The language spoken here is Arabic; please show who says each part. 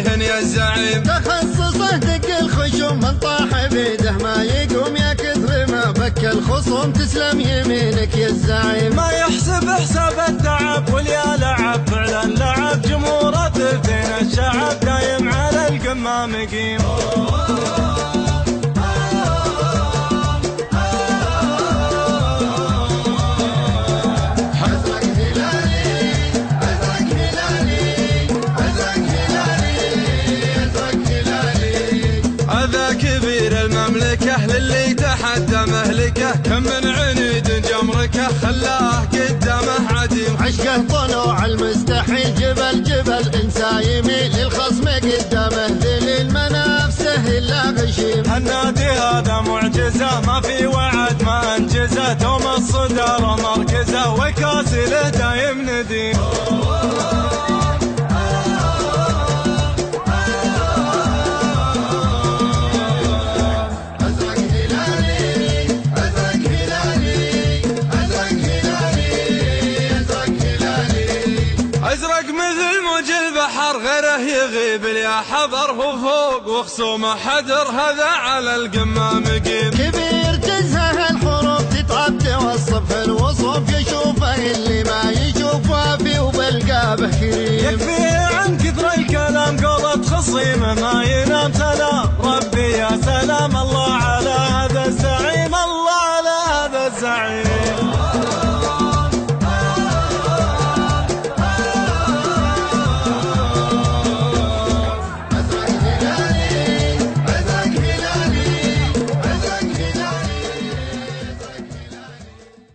Speaker 1: فيهن يا الزعيم.
Speaker 2: تخصصه دق الخشوم من طاح بيده ما يقوم يا كثر ما بك الخصوم تسلم يمينك يا الزعيم.
Speaker 3: ما يحسب حساب التعب واليا لعب فعلا لعب جمهور ثلثين الشعب دايم على القمة مقيم.
Speaker 1: هذا كبير المملكة للي تحدى مهلكه كم من عنيد جمركه خلاه قدامه عديم.
Speaker 2: عشقه طلوع المستحيل جبل جبل انسى يميل للخصم قدامه ذليل منافسه الا غشيم.
Speaker 3: النادي هذا معجزه ما في وعد ما انجزه دوم الصدر مركزه وكاسله دايم نديم.
Speaker 1: أزرق مثل موج البحر غيره يغيب يا حضر هو فوق وخصومه حدر هذا على القمة مقيم.
Speaker 2: كبير جزها الحروف تتعب توصف الوصوف يشوفه اللي ما يشوفه فيه وبالقابه كريم.
Speaker 3: يكفيه عن كثر الكلام قولة خصيمه ما ينام سلام ربي يا سلام الله على هذا الزعيم الله على هذا الزعيم.